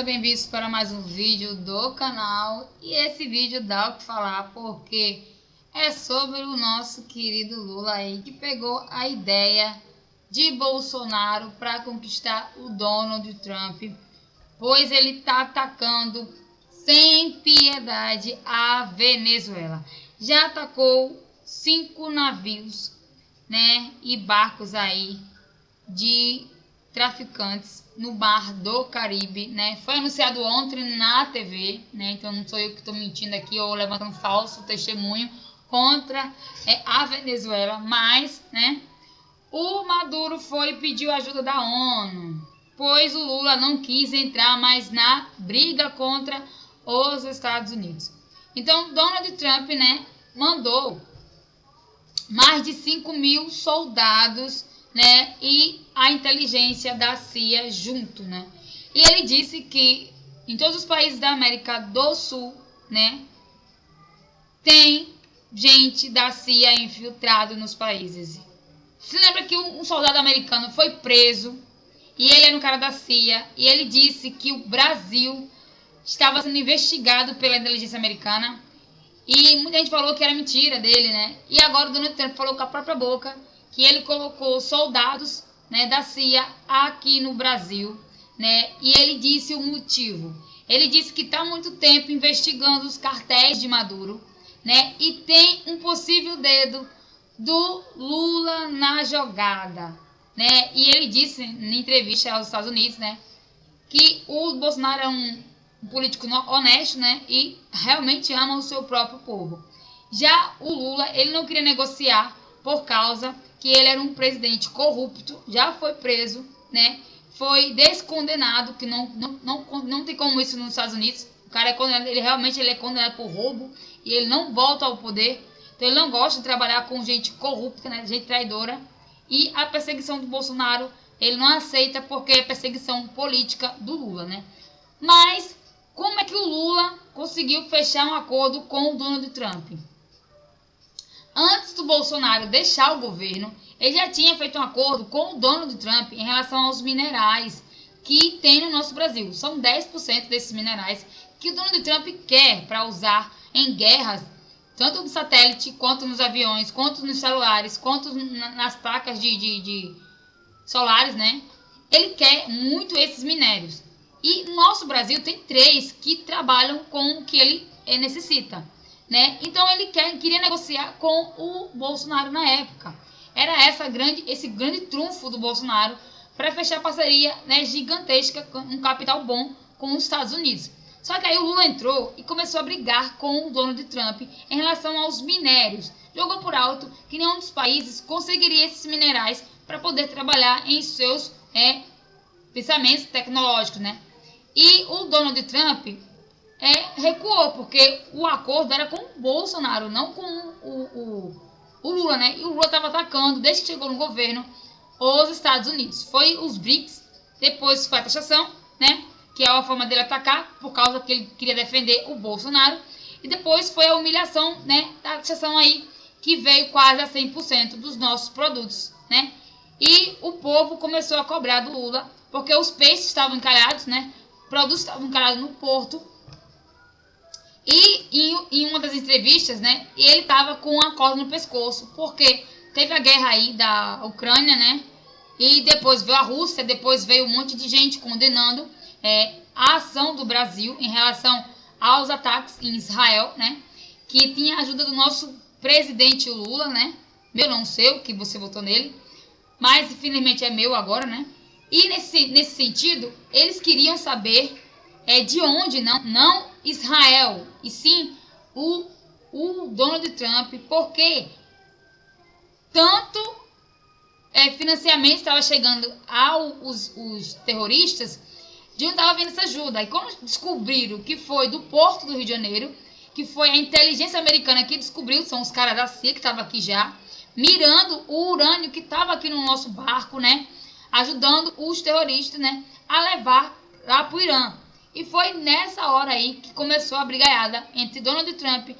Bem-vindos para mais um vídeo do canal. E esse vídeo dá o que falar porque é sobre o nosso querido Lula aí, que pegou a ideia de Bolsonaro para conquistar o Donald Trump, pois ele está atacando sem piedade a Venezuela. Já atacou 5 navios, né, e barcos aí de traficantes no Mar do Caribe, né? Foi anunciado ontem na TV, né? Então não sou eu que estou mentindo aqui ou levantando falso testemunho contra a Venezuela, mas, né? O Maduro foi e pediu ajuda da ONU, pois o Lula não quis entrar mais na briga contra os Estados Unidos. Então Donald Trump, né, mandou mais de 5.000 soldados, né, e a inteligência da CIA junto, né? E ele disse que em todos os países da América do Sul, né, tem gente da CIA infiltrado nos países. Você lembra que um soldado americano foi preso e ele era um cara da CIA e ele disse que o Brasil estava sendo investigado pela inteligência americana e muita gente falou que era mentira dele, né? E agora o Donald Trump falou com a própria boca que ele colocou soldados, né, da CIA aqui no Brasil, né? E ele disse o motivo. Ele disse que está há muito tempo investigando os cartéis de Maduro, né? E tem um possível dedo do Lula na jogada, né? E ele disse em entrevista aos Estados Unidos, né, que o Bolsonaro é um político honesto, né, e realmente ama o seu próprio povo. Já o Lula, ele não queria negociar por causa que ele era um presidente corrupto, já foi preso, né, foi descondenado, que não tem como isso nos Estados Unidos. O cara é condenado, ele é condenado por roubo e ele não volta ao poder. Então ele não gosta de trabalhar com gente corrupta, né, gente traidora. E a perseguição do Bolsonaro ele não aceita porque é perseguição política do Lula, né? Mas como é que o Lula conseguiu fechar um acordo com o Donald Trump? Antes do Bolsonaro deixar o governo, ele já tinha feito um acordo com o Donald Trump em relação aos minerais que tem no nosso Brasil. São 10% desses minerais que o Donald Trump quer para usar em guerras, tanto no satélite, quanto nos aviões, quanto nos celulares, quanto nas placas de solares, né? Ele quer muito esses minérios. E no nosso Brasil tem 3 que trabalham com o que ele necessita, né? Então ele queria negociar com o Bolsonaro na época. Era esse grande trunfo do Bolsonaro para fechar parceria, né, gigantesca, com um capital bom com os Estados Unidos. Só que aí o Lula entrou e começou a brigar com o Donald Trump em relação aos minérios. Jogou por alto que nenhum dos países conseguiria esses minerais para poder trabalhar em seus pensamentos tecnológicos, né? E o Donald Trump recuou, porque o acordo era com o Bolsonaro, não com o Lula, né? E o Lula estava atacando, desde que chegou no governo, os Estados Unidos. Foi os BRICS, depois foi a taxação, né, que é a forma dele atacar, por causa que ele queria defender o Bolsonaro. E depois foi a humilhação, né, da taxação aí, que veio quase a 100% dos nossos produtos, né? E o povo começou a cobrar do Lula, porque os peixes estavam encalhados, né? Produtos estavam encalhados no porto. E em uma das entrevistas, né, ele estava com a corda no pescoço, porque teve a guerra aí da Ucrânia, né? E depois veio a Rússia, depois veio um monte de gente condenando a ação do Brasil em relação aos ataques em Israel, né? Que tinha a ajuda do nosso presidente Lula, né? Meu, não seu, que você votou nele, mas infelizmente é meu agora, né? E nesse sentido, eles queriam saber de onde, não Israel, e sim o Donald Trump, porque tanto financiamento estava chegando aos terroristas, de onde estava vindo essa ajuda. E quando descobriram que foi do Porto do Rio de Janeiro, que foi a inteligência americana que descobriu, são os caras da CIA que estavam aqui já, mirando o urânio que estava aqui no nosso barco, né, ajudando os terroristas, né, a levar lá para o Irã. E foi nessa hora aí que começou a brigaiada entre Donald Trump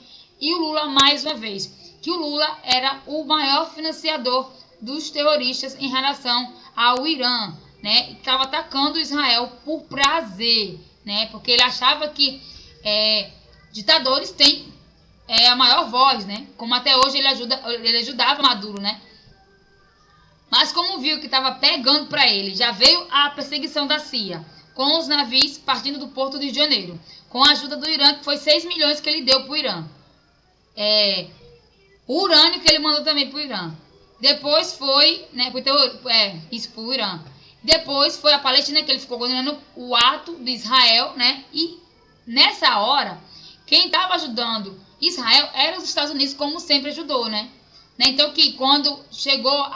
e o Lula mais uma vez, que o Lula era o maior financiador dos terroristas em relação ao Irã, né? Estava atacando Israel por prazer, né? Porque ele achava que ditadores têm a maior voz, né? Como até hoje ele ajudava Maduro, né? Mas como viu que estava pegando para ele, já veio a perseguição da CIA, com os navios partindo do porto do Rio de Janeiro, com a ajuda do Irã, que foi 6 milhões que ele deu para o Irã. O urânio que ele mandou também para o Irã. Depois foi, né, isso para o Irã. Depois foi a Palestina, que ele ficou condenando o ato de Israel, né? E nessa hora, quem estava ajudando Israel eram os Estados Unidos, como sempre ajudou, né? Então que quando chegou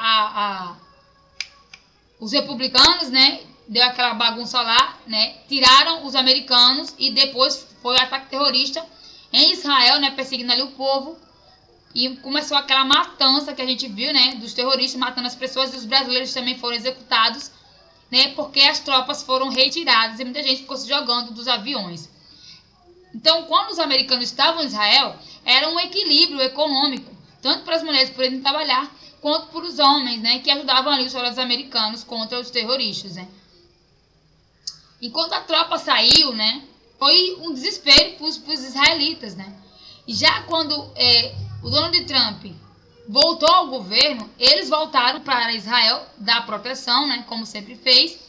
os republicanos, né, deu aquela bagunça lá, né, tiraram os americanos e depois foi o ataque terrorista em Israel, né, perseguindo ali o povo, e começou aquela matança que a gente viu, né, dos terroristas matando as pessoas, e os brasileiros também foram executados, né, porque as tropas foram retiradas e muita gente ficou se jogando dos aviões. Então, quando os americanos estavam em Israel, era um equilíbrio econômico, tanto para as mulheres poderem trabalhar, quanto para os homens, né, que ajudavam ali os soldados americanos contra os terroristas, né. Enquanto a tropa saiu, né, foi um desespero para os israelitas, né. E já quando o Donald Trump voltou ao governo, eles voltaram para Israel dar proteção, né, como sempre fez,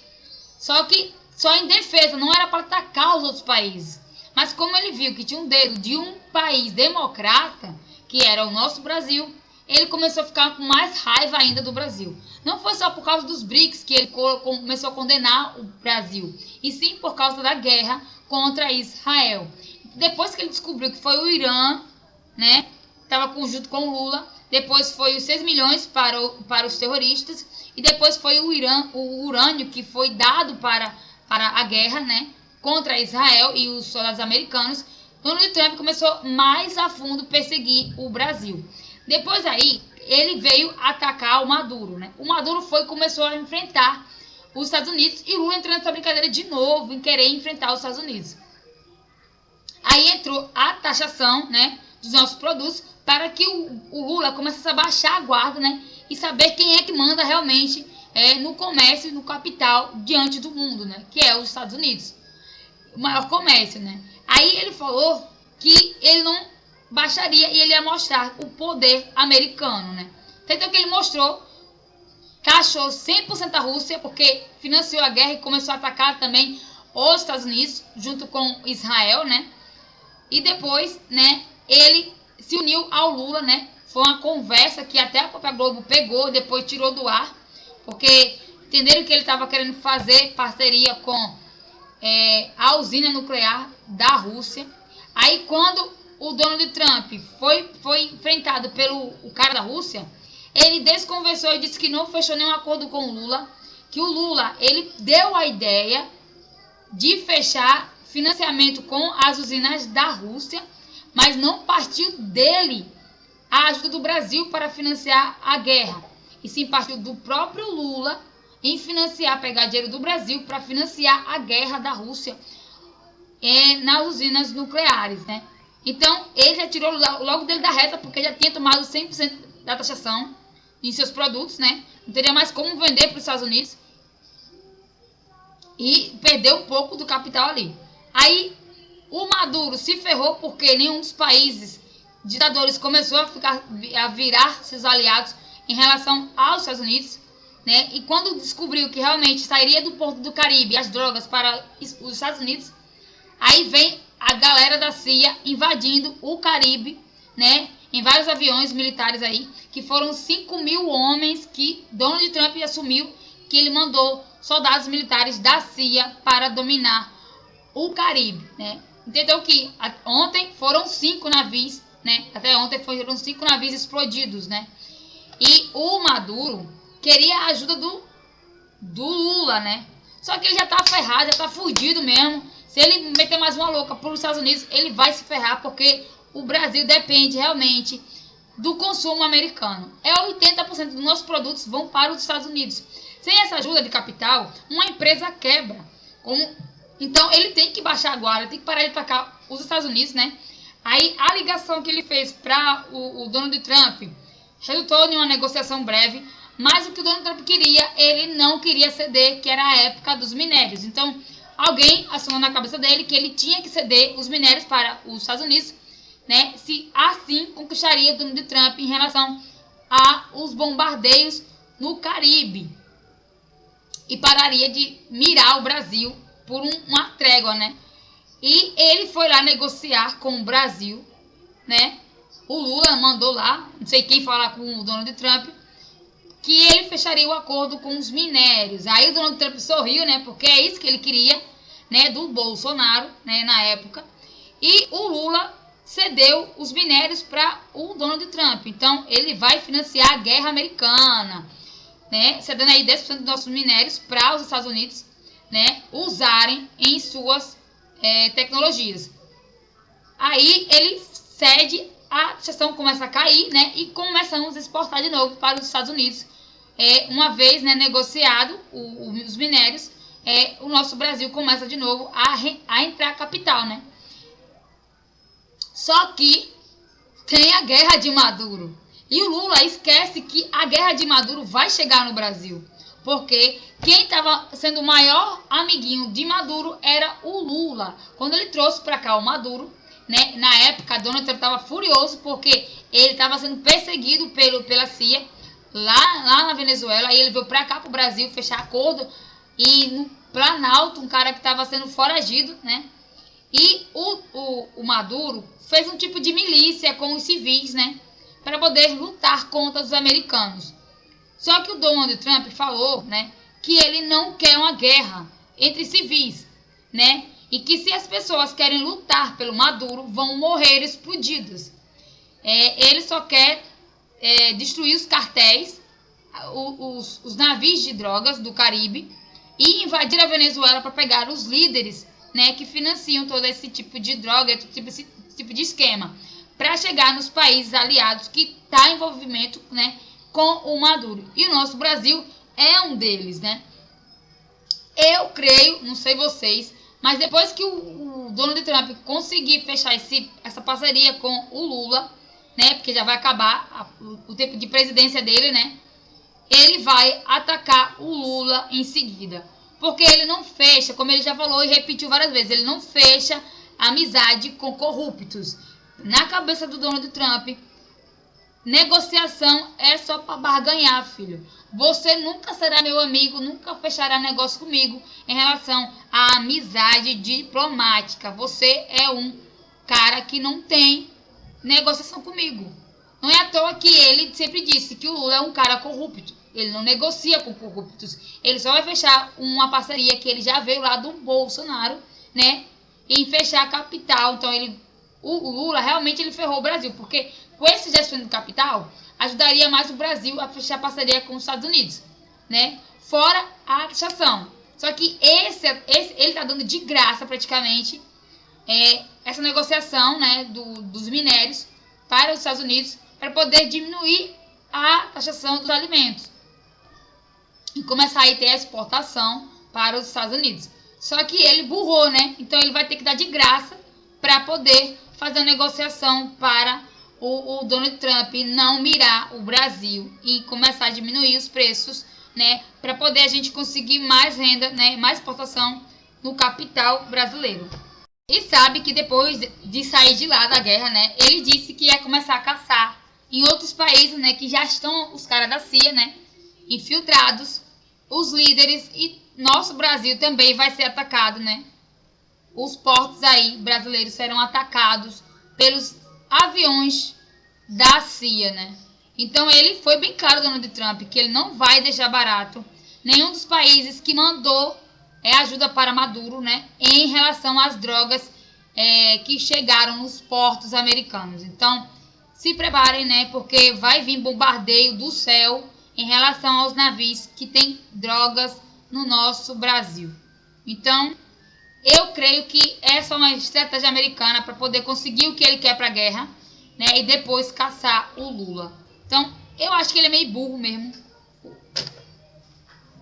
só que só em defesa, não era para atacar os outros países. Mas como ele viu que tinha um dedo de um país democrata, que era o nosso Brasil, ele começou a ficar com mais raiva ainda do Brasil. Não foi só por causa dos BRICS que ele começou a condenar o Brasil, e sim por causa da guerra contra Israel. Depois que ele descobriu que foi o Irã, né, estava junto com o Lula, depois foi os 6 milhões para os terroristas, e depois foi o urânio que foi dado para a guerra, né, contra Israel e os soldados americanos. Donald Trump começou mais a fundo perseguir o Brasil. Depois aí, ele veio atacar o Maduro, né? O Maduro começou a enfrentar os Estados Unidos, e o Lula entrou nessa brincadeira de novo, em querer enfrentar os Estados Unidos. Aí entrou a taxação, né, dos nossos produtos, para que o Lula começasse a baixar a guarda, né, e saber quem é que manda realmente no comércio e no capital diante do mundo, né, que é os Estados Unidos. O maior comércio, né? Aí ele falou que ele não baixaria e ele ia mostrar o poder americano, né? Então que ele mostrou, taxou 100% a Rússia, porque financiou a guerra e começou a atacar também os Estados Unidos, junto com Israel, né? E depois, né, ele se uniu ao Lula, né? Foi uma conversa que até a própria Globo pegou, depois tirou do ar, porque entenderam que ele estava querendo fazer parceria com a usina nuclear da Rússia. Aí quando o Donald Trump foi enfrentado pelo cara da Rússia, ele desconversou e disse que não fechou nenhum acordo com o Lula, que o Lula ele deu a ideia de fechar financiamento com as usinas da Rússia, mas não partiu dele a ajuda do Brasil para financiar a guerra, e sim partiu do próprio Lula em pegar dinheiro do Brasil para financiar a guerra da Rússia nas usinas nucleares, né? Então, ele já tirou logo dele da reta, porque já tinha tomado 100% da taxação em seus produtos, né? Não teria mais como vender para os Estados Unidos, e perdeu um pouco do capital ali. Aí, o Maduro se ferrou, porque nenhum dos países ditadores começou a virar seus aliados em relação aos Estados Unidos, né? E quando descobriu que realmente sairia do Porto do Caribe as drogas para os Estados Unidos, aí vem a galera da CIA invadindo o Caribe, né? Em vários aviões militares aí, que foram 5.000 homens que Donald Trump assumiu, que ele mandou soldados militares da CIA para dominar o Caribe, né? Entendeu que ontem foram 5 navios, né? Até ontem foram 5 navios explodidos, né? E o Maduro queria a ajuda do Lula, né? Só que ele já tá ferrado, já tá fudido mesmo. Se ele meter mais uma louca para os Estados Unidos, ele vai se ferrar, porque o Brasil depende realmente do consumo americano. 80% dos nossos produtos vão para os Estados Unidos. Sem essa ajuda de capital, uma empresa quebra. Então ele tem que baixar a guarda, tem que parar de atacar os Estados Unidos, né? Aí a ligação que ele fez para o Donald Trump resultou em uma negociação breve, mas o que o Donald Trump queria, ele não queria ceder, que era a época dos minérios. Então, alguém assinou na cabeça dele que ele tinha que ceder os minérios para os Estados Unidos, né, se assim conquistaria Donald Trump em relação aos bombardeios no Caribe e pararia de mirar o Brasil por uma trégua, né? E ele foi lá negociar com o Brasil, né? O Lula mandou lá, não sei quem falar com o Donald Trump, que ele fecharia o acordo com os minérios. Aí o Donald Trump sorriu, né? Porque é isso que ele queria, né? Do Bolsonaro, né? Na época. E o Lula cedeu os minérios para o Donald Trump. Então ele vai financiar a guerra americana, né? Cedendo aí 10% dos nossos minérios para os Estados Unidos, né? Usarem em suas tecnologias. Aí ele cede, a taxação começa a cair, né? E começamos a exportar de novo para os Estados Unidos. Uma vez, né, negociado os minérios, o nosso Brasil começa de novo a entrar capital, né? Só que tem a guerra de Maduro. E o Lula esquece que a guerra de Maduro vai chegar no Brasil. Porque quem estava sendo o maior amiguinho de Maduro era o Lula. Quando ele trouxe para cá o Maduro, né, na época, Donald Trump estava furioso porque ele estava sendo perseguido pela CIA lá na Venezuela. E ele veio para cá, para o Brasil, fechar acordo. E no Planalto, um cara que estava sendo foragido, né? E o Maduro fez um tipo de milícia com os civis, né? Para poder lutar contra os americanos. Só que o Donald Trump falou, né, que ele não quer uma guerra entre civis, né, e que se as pessoas querem lutar pelo Maduro, vão morrer explodidas. Ele só quer destruir os cartéis, os navios de drogas do Caribe e invadir a Venezuela para pegar os líderes, né, que financiam todo esse tipo de droga, esse tipo de esquema, para chegar nos países aliados que está em envolvimento, né, com o Maduro. E o nosso Brasil é um deles, né? Eu creio, não sei vocês, mas depois que o Donald Trump conseguir fechar essa parceria com o Lula, né? Porque já vai acabar o tempo de presidência dele, né? Ele vai atacar o Lula em seguida. Porque ele não fecha, como ele já falou e repetiu várias vezes, ele não fecha amizade com corruptos. Na cabeça do Donald Trump, negociação é só para barganhar, filho. Você nunca será meu amigo, nunca fechará negócio comigo em relação à amizade diplomática. Você é um cara que não tem negociação comigo. Não é à toa que ele sempre disse que o Lula é um cara corrupto. Ele não negocia com corruptos. Ele só vai fechar uma parceria que ele já veio lá do Bolsonaro, né? Em fechar a capital. Então o Lula realmente ele ferrou o Brasil, porque com esse gesto do capital, ajudaria mais o Brasil a fechar parceria com os Estados Unidos, né? Fora a taxação. Só que ele está dando de graça, praticamente, essa negociação, né, dos minérios para os Estados Unidos, para poder diminuir a taxação dos alimentos e começar a ter a exportação para os Estados Unidos. Só que ele burrou, né? Então ele vai ter que dar de graça para poder fazer a negociação para o Donald Trump não mirar o Brasil e começar a diminuir os preços, né, para poder a gente conseguir mais renda, né, mais exportação no capital brasileiro. E sabe que depois de sair de lá da guerra, né, ele disse que ia começar a caçar em outros países, né, que já estão os caras da CIA, né, infiltrados, os líderes, e nosso Brasil também vai ser atacado, né. Os portos aí brasileiros serão atacados pelos aviões da CIA, né? Então ele foi bem claro, Donald Trump, que ele não vai deixar barato nenhum dos países que mandou ajuda para Maduro, né? Em relação às drogas que chegaram nos portos americanos. Então se preparem, né? Porque vai vir bombardeio do céu em relação aos navios que tem drogas no nosso Brasil. Então eu creio que essa é uma estratégia americana para poder conseguir o que ele quer para a guerra, né, e depois caçar o Lula. Então, eu acho que ele é meio burro mesmo.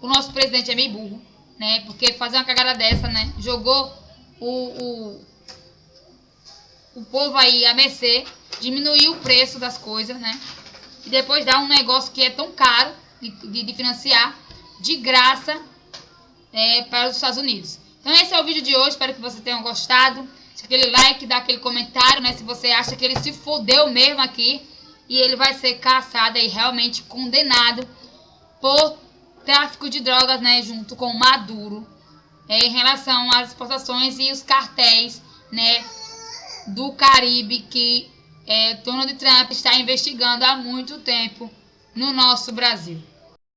O nosso presidente é meio burro, né, porque fazer uma cagada dessa, né, jogou o povo aí a mercê, diminuiu o preço das coisas, né, e depois dá um negócio que é tão caro de financiar de graça para os Estados Unidos. Então esse é o vídeo de hoje, espero que vocês tenham gostado. Deixa aquele like, dá aquele comentário, né? Se você acha que ele se fodeu mesmo aqui e ele vai ser caçado e realmente condenado por tráfico de drogas, né? Junto com Maduro, em relação às exportações e os cartéis, né? Do Caribe que Donald Trump está investigando há muito tempo no nosso Brasil.